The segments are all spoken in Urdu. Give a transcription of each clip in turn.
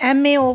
MAO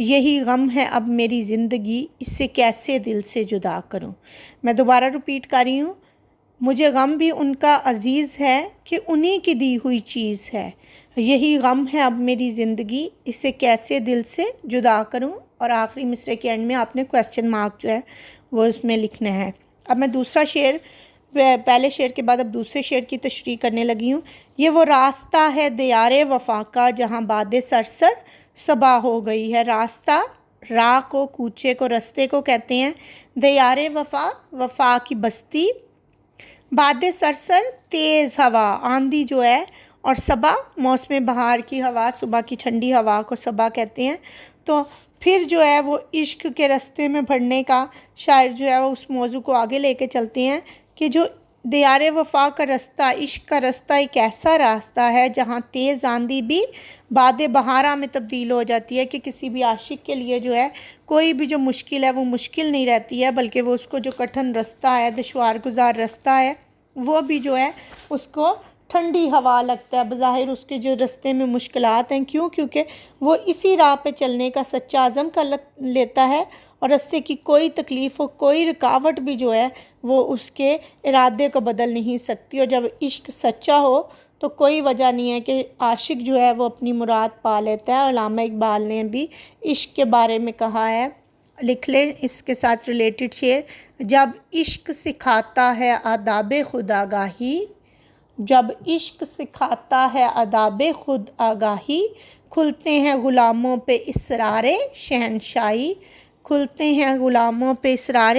یہی غم ہے اب میری زندگی، اس سے کیسے دل سے جدا کروں۔ میں دوبارہ رپیٹ کر رہی ہوں، مجھے غم بھی ان کا عزیز ہے کہ انہی کی دی ہوئی چیز ہے، یہی غم ہے اب میری زندگی، اس سے کیسے دل سے جدا کروں۔ اور آخری مصرعے کے اینڈ میں آپ نے کویسچن مارک جو ہے وہ اس میں لکھنا ہے۔ اب میں دوسرا شعر، پہلے شعر کے بعد اب دوسرے شعر کی تشریح کرنے لگی ہوں۔ یہ وہ راستہ ہے دیار وفا کا، جہاں باد سرسر صبا ہو گئی ہے۔ راستہ، راہ کو، کوچے کو، رستے کو کہتے ہیں۔ دیار وفا، وفا کی بستی۔ باد سرسر، تیز ہوا، آندھی جو ہے، اور صبا، موسم بہار کی ہوا، صبح کی ٹھنڈی ہوا کو صبا کہتے ہیں۔ تو پھر جو ہے وہ عشق کے رستے میں بڑھنے کا شاعر جو ہے وہ اس موضوع کو آگے لے کے چلتے ہیں کہ جو دیار وفا کا رستہ، عشق کا رستہ ایک ایسا راستہ ہے جہاں تیز آندھی بھی باد بہارا میں تبدیل ہو جاتی ہے، کہ کسی بھی عاشق کے لیے جو ہے کوئی بھی جو مشکل ہے وہ مشکل نہیں رہتی ہے، بلکہ وہ اس کو جو کٹھن رستہ ہے، دشوار گزار رستہ ہے، وہ بھی جو ہے اس کو ٹھنڈی ہوا لگتا ہے۔ بظاہر اس کے جو رستے میں مشکلات ہیں، کیونکہ وہ اسی راہ پہ چلنے کا سچا عزم کر لیتا ہے، اور رستے کی کوئی تکلیف ہو، کوئی رکاوٹ بھی جو ہے وہ اس کے ارادے کو بدل نہیں سکتی۔ اور جب عشق سچا ہو تو کوئی وجہ نہیں ہے کہ عاشق جو ہے وہ اپنی مراد پا لیتا ہے۔ علامہ اقبال نے بھی عشق کے بارے میں کہا ہے، لکھ لیں اس کے ساتھ ریلیٹڈ شعر۔ جب عشق سکھاتا ہے آداب خود آگاہی، جب عشق سکھاتا ہے آداب خود آگاہی، کھلتے ہیں غلاموں پہ اسرار شہنشاہی، کھلتے ہیں غلاموں پہ اسرار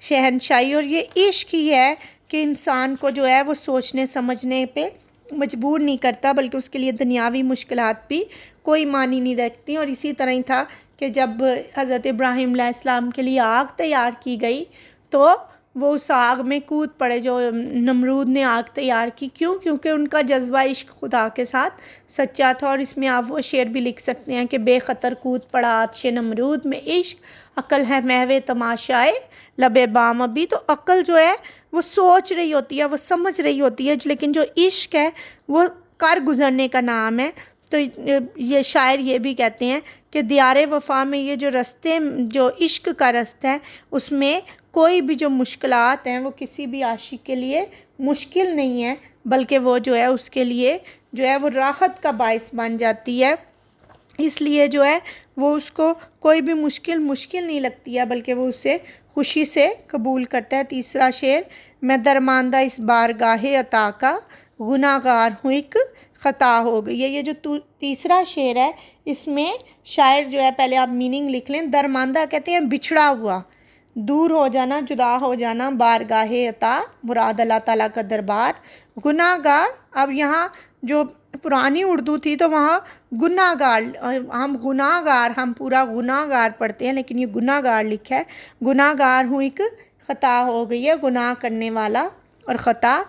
شہنشاہی۔ اور یہ عشق ہی ہے کہ انسان کو جو ہے وہ سوچنے سمجھنے پہ مجبور نہیں کرتا، بلکہ اس کے لیے دنیاوی مشکلات بھی کوئی معنی نہیں رکھتی۔ اور اسی طرح ہی تھا کہ جب حضرت ابراہیم علیہ السلام کے لیے آگ تیار کی گئی تو وہ اس آگ میں کود پڑے، جو نمرود نے آگ تیار کی۔ کیونکہ ان کا جذبہ عشق خدا کے ساتھ سچا تھا۔ اور اس میں آپ وہ شعر بھی لکھ سکتے ہیں کہ بے خطر کود پڑا آتش نمرود میں عشق، عقل ہے محو تماشائے لب بام ابھی۔ تو عقل جو ہے وہ سوچ رہی ہوتی ہے، وہ سمجھ رہی ہوتی ہے، لیکن جو عشق ہے وہ کر گزرنے کا نام ہے۔ تو یہ شاعر یہ بھی کہتے ہیں کہ دیار وفا میں یہ جو رستے، جو عشق کا رستہ ہے، اس میں کوئی بھی جو مشکلات ہیں وہ کسی بھی عاشق کے لیے مشکل نہیں ہے، بلکہ وہ جو ہے اس کے لیے جو ہے وہ راحت کا باعث بن جاتی ہے۔ اس لیے جو ہے وہ اس کو کوئی بھی مشکل نہیں لگتی ہے، بلکہ وہ اسے خوشی سے قبول کرتا ہے۔ تیسرا شعر، میں درماندہ اس بارگاہ عطا کا، گناہ گار ہوں ایک خطا ہو گئی ہے۔ یہ جو تیسرا شعر ہے، اس میں شاعر جو ہے، پہلے آپ میننگ لکھ لیں، درماندہ کہتے ہیں بچھڑا ہوا، دور ہو جانا، جدا ہو جانا، بارگاہ عطا مراد اللہ تعالیٰ کا دربار، گناہ گار۔ اب یہاں جو پرانی اردو تھی تو وہاں گناہ گار، ہم گناہ گار، ہم پورا گناہ گار پڑھتے ہیں، لیکن یہ گناہ گار لکھا ہے۔ گناہ گار ہوں ایک خطا ہو گئی ہے، گناہ کرنے والا، اور خطا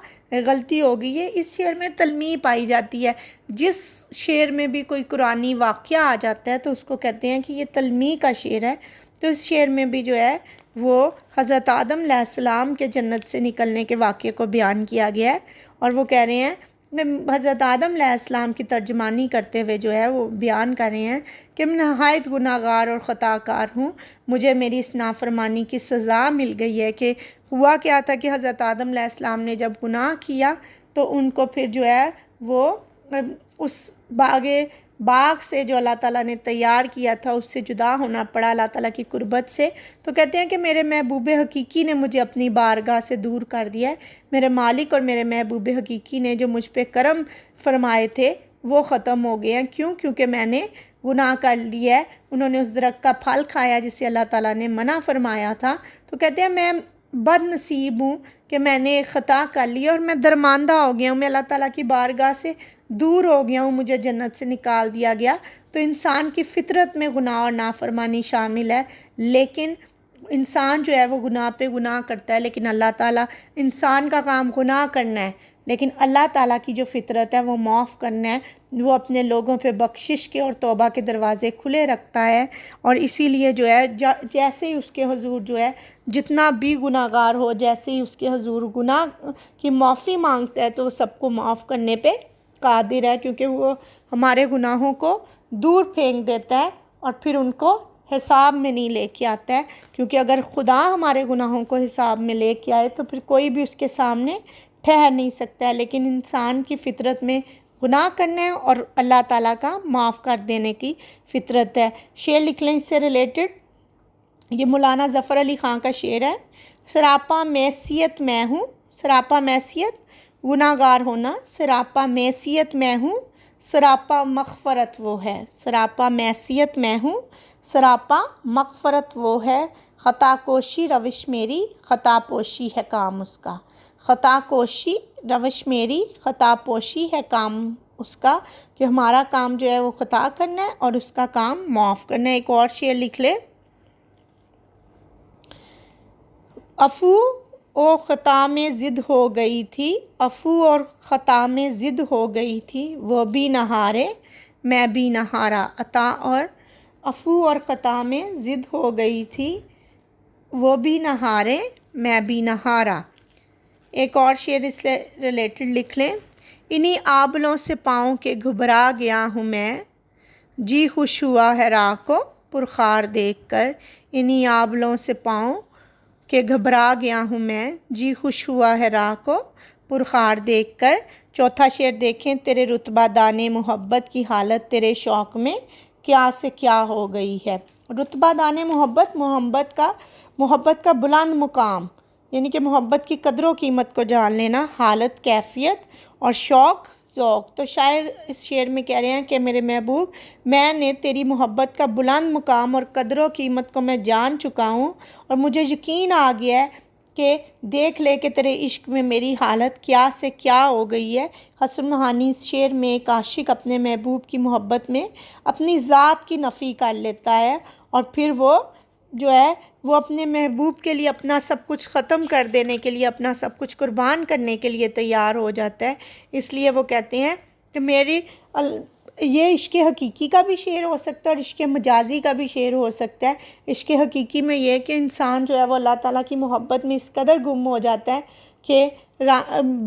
غلطی ہو گئی ہے۔ اس شعر میں تلمیح پائی جاتی ہے۔ جس شعر میں بھی کوئی قرآنی واقعہ آ جاتا ہے تو اس کو کہتے ہیں کہ یہ تلمیح کا شعر ہے۔ تو اس شعر میں بھی جو ہے وہ حضرت آدم علیہ السلام کے جنت سے نکلنے کے واقعے کو بیان کیا گیا ہے، اور وہ کہہ رہے ہیں، میں حضرت آدم علیہ السلام کی ترجمانی کرتے ہوئے جو ہے وہ بیان کر رہے ہیں کہ میں نہایت گناہ گار اور خطا کار ہوں، مجھے میری اس نافرمانی کی سزا مل گئی ہے۔ کہ ہوا کیا تھا کہ حضرت آدم علیہ السلام نے جب گناہ کیا تو ان کو پھر جو ہے وہ اس باغ سے جو اللہ تعالیٰ نے تیار کیا تھا اس سے جدا ہونا پڑا، اللہ تعالیٰ کی قربت سے۔ تو کہتے ہیں کہ میرے محبوب حقیقی نے مجھے اپنی بارگاہ سے دور کر دیا ہے، میرے مالک اور میرے محبوب حقیقی نے جو مجھ پہ کرم فرمائے تھے وہ ختم ہو گئے ہیں۔ کیونکہ میں نے گناہ کر لیا ہے، انہوں نے اس درخت کا پھل کھایا جسے اللہ تعالیٰ نے منع فرمایا تھا۔ تو کہتے ہیں میں بد نصیب ہوں کہ میں نے ایک خطا کر لی اور میں درماندہ ہو گیا ہوں، میں اللہ تعالیٰ کی بارگاہ سے دور ہو گیا ہوں، مجھے جنت سے نکال دیا گیا۔ تو انسان کی فطرت میں گناہ اور نافرمانی شامل ہے، لیکن انسان جو ہے وہ گناہ پہ گناہ کرتا ہے، لیکن اللہ تعالیٰ، انسان کا کام گناہ کرنا ہے، لیکن اللہ تعالیٰ کی جو فطرت ہے وہ معاف کرنا ہے، وہ اپنے لوگوں پہ بخشش کے اور توبہ کے دروازے کھلے رکھتا ہے۔ اور اسی لیے جو ہے جیسے ہی اس کے حضور جو ہے جتنا بھی گناہ گار ہو، جیسے ہی اس کے حضور گناہ کی معافی مانگتا ہے تو وہ سب کو معاف کرنے پہ قادر ہے، کیونکہ وہ ہمارے گناہوں کو دور پھینک دیتا ہے اور پھر ان کو حساب میں نہیں لے کے آتا ہے، کیونکہ اگر خدا ہمارے گناہوں کو حساب میں لے کے آئے تو پھر کوئی بھی اس کے سامنے ٹھہر نہیں سکتا ہے، لیکن انسان کی فطرت میں گناہ کرنا ہے اور اللہ تعالیٰ کا معاف کر دینے کی فطرت ہے۔ شعر لکھ لیں اس سے ریلیٹڈ، یہ مولانا ظفر علی خان کا شعر ہے۔ سراپا معصیت میں ہوں، سراپا معصیت گناہ گار ہونا، سراپا معصیت میں ہوں، سراپا مغفرت وہ ہے، سراپا معصیت میں ہوں، سراپا مغفرت وہ ہے، خطا کوشی روش میری، خطا پوشی ہے کام اس کا، خطا کوشی روش میری، خطا پوشی ہے کام اس کا، کہ ہمارا کام جو ہے وہ خطا کرنا ہے اور اس کا کام معاف کرنا ہے۔ ایک اور شعر لکھ لے، عفو او خطا میں ضد ہو گئی تھی، عفو اور خطا میں ضد ہو گئی تھی، وہ بھی نہ ہارے میں بھی نہ ہارا، عطا اور عفو اور خطا میں ضد ہو گئی تھی، وہ بھی نہ ہارے میں بھی نہ ہارا۔ ایک اور شعر اس سے ریلیٹڈ لکھ لیں، انہی آبلوں سے پاؤں کے گھبرا گیا ہوں میں، جی خوش ہوا ہے راہ کو پرخار دیکھ کر، انہی آبلوں سے پاؤں کہ گھبرا گیا ہوں میں، جی خوش ہوا ہے راہ کو پرخار دیکھ کر۔ چوتھا شعر دیکھیں، تیرے رتبہ دانے محبت کی حالت تیرے شوق میں کیا سے کیا ہو گئی ہے۔ رتبہ دانے محبت، محبت کا بلند مقام، یعنی کہ محبت کی قدر و قیمت کو جان لینا، حالت کیفیت اور شوق ذوق۔ تو شاعر اس شعر میں کہہ رہے ہیں کہ میرے محبوب، میں نے تیری محبت کا بلند مقام اور قدر و قیمت کو میں جان چکا ہوں، اور مجھے یقین آ گیا ہے کہ دیکھ لے کہ تیرے عشق میں میری حالت کیا سے کیا ہو گئی ہے۔ حسن روحانی اس شعر میں ایک عاشق اپنے محبوب کی محبت میں اپنی ذات کی نفی کر لیتا ہے، اور پھر وہ جو ہے وہ اپنے محبوب کے لیے اپنا سب کچھ ختم کر دینے کے لیے، اپنا سب کچھ قربان کرنے کے لیے تیار ہو جاتا ہے۔ اس لیے وہ کہتے ہیں کہ یہ عشق حقیقی کا بھی شعر ہو سکتا ہے اور عشق مجازی کا بھی شعر ہو سکتا ہے۔ عشق حقیقی میں یہ کہ انسان جو ہے وہ اللہ تعالیٰ کی محبت میں اس قدر گم ہو جاتا ہے کہ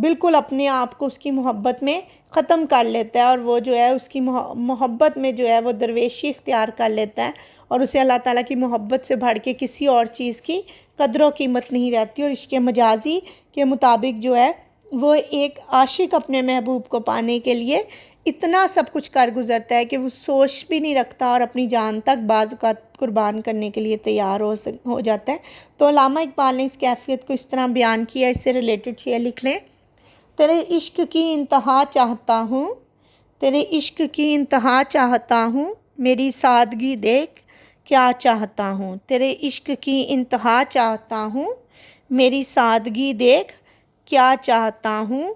بالکل اپنے آپ کو اس کی محبت میں ختم کر لیتا ہے، اور وہ جو ہے اس کی محبت میں جو ہے وہ درویشی اختیار کر لیتا ہے، اور اسے اللہ تعالیٰ کی محبت سے بڑھ کے کسی اور چیز کی قدر و قیمت نہیں رہتی۔ اور عشق مجازی کے مطابق جو ہے وہ ایک عاشق اپنے محبوب کو پانے کے لیے اتنا سب کچھ کر گزرتا ہے کہ وہ سوچ بھی نہیں رکھتا اور اپنی جان تک بعض اوقات قربان کرنے کے لیے تیار ہو جاتا ہے۔ تو علامہ اقبال نے اس کیفیت کو اس طرح بیان کیا، اس سے ریلیٹڈ شعر لکھ لیں، تیرے عشق کی انتہا چاہتا ہوں، تیرے عشق کی انتہا چاہتا ہوں، میری سادگی دیکھ کیا چاہتا ہوں، تیرے عشق کی انتہا چاہتا ہوں، میری سادگی دیکھ کیا چاہتا ہوں۔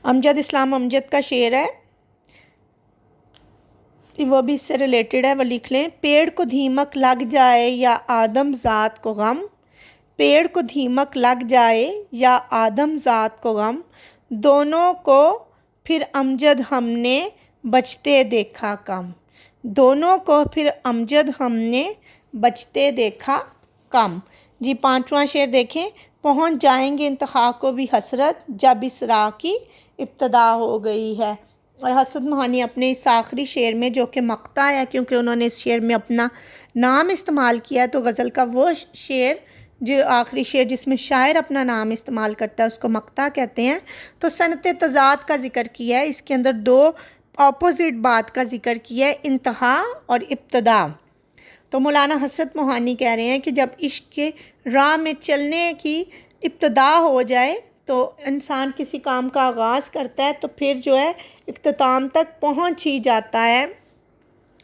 امجد اسلام امجد کا شعر ہے، وہ بھی اس سے ریلیٹڈ ہے، وہ لکھ لیں، پیڑ کو دھیمک لگ جائے یا آدم ذات کو غم، پیڑ کو دھیمک لگ جائے یا آدم ذات کو غم، دونوں کو پھر امجد ہم نے بچتے دیکھا کم، دونوں کو پھر امجد ہم نے بچتے دیکھا کم۔ جی پانچواں شعر دیکھیں، پہنچ جائیں گے انتہا کو بھی حسرت جب اس راہ کی ابتدا ہو گئی ہے۔ اور حسن روحانی اپنے اس آخری شعر میں، جو کہ مقطع ہے کیونکہ انہوں نے اس شعر میں اپنا نام استعمال کیا ہے، تو غزل کا وہ شعر جو آخری شعر جس میں شاعر اپنا نام استعمال کرتا ہے اس کو مقطع کہتے ہیں۔ تو صنعت تضاد کا ذکر کیا ہے، اس کے اندر دو اپوزٹ بات کا ذکر کیا ہے، انتہا اور ابتدا۔ تو مولانا حسرت موہانی کہہ رہے ہیں کہ جب عشق کے راہ میں چلنے کی ابتدا ہو جائے تو انسان کسی کام کا آغاز کرتا ہے تو پھر جو ہے اختتام تک پہنچ ہی جاتا ہے،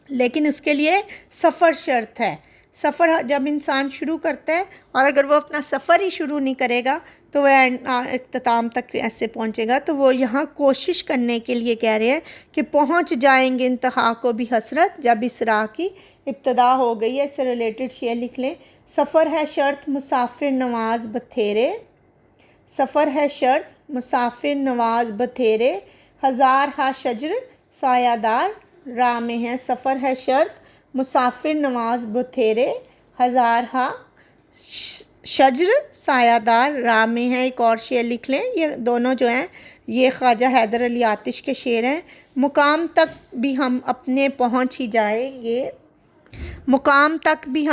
لیکن اس کے لیے سفر شرط ہے۔ سفر جب انسان شروع کرتا ہے اور اگر وہ اپنا سفر ہی شروع نہیں کرے گا تو وہ اختتام تک ایسے پہنچے گا۔ تو وہ یہاں کوشش کرنے کے لیے کہہ رہے ہیں کہ پہنچ جائیں گے انتہا کو بھی حسرت جب اس راہ کی ابتدا ہو گئی ہے۔ اس سے ریلیٹڈ شعر لکھ لیں، سفر ہے شرط مسافر نواز بتھیرے، سفر ہے شرط مسافر نواز بتھیرے، ہزار ہا شجر سایہ دار راہ میں ہے، سفر ہے شرط مسافر نواز بتھیرے، ہزار ہا شجر سایہ دار راہ میں ہے۔ ایک اور شعر لکھ لیں، یہ دونوں جو ہیں یہ خواجہ حیدر علی آتش کے شعر ہیں، مقام تک بھی ہم اپنے پہنچ ہی جائیں گے، مقام تک بھی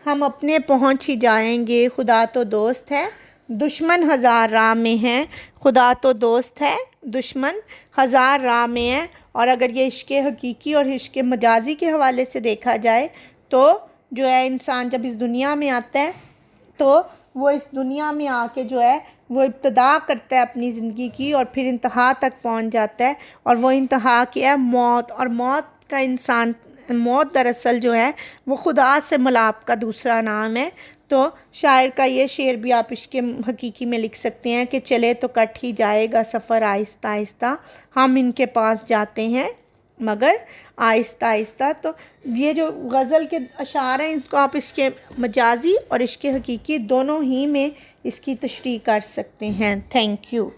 ہم اپنے پہنچ ہی جائیں گے، خدا تو دوست ہے دشمن ہزار راہ میں ہے، خدا تو دوست ہے دشمن ہزار راہ میں ہے۔ اور اگر یہ عشق حقیقی اور عشق مجازی کے حوالے سے دیکھا جائے تو جو ہے انسان جب اس دنیا میں آتا ہے تو وہ اس دنیا میں آ کے جو ہے وہ ابتدا کرتا ہے اپنی زندگی کی اور پھر انتہا تک پہنچ جاتا ہے، اور وہ انتہا کیا ہے؟ موت۔ اور موت دراصل جو ہے وہ خدا سے ملاپ کا دوسرا نام ہے۔ تو شاعر کا یہ شعر بھی آپ عشق حقیقی میں لکھ سکتے ہیں کہ چلے تو کٹ ہی جائے گا سفر آہستہ آہستہ، ہم ان کے پاس جاتے ہیں مگر آہستہ آہستہ۔ تو یہ جو غزل کے اشعار ہیں، اس کو آپ عشق مجازی اور عشق حقیقی دونوں ہی میں اس کی تشریح کر سکتے ہیں۔ Thank you.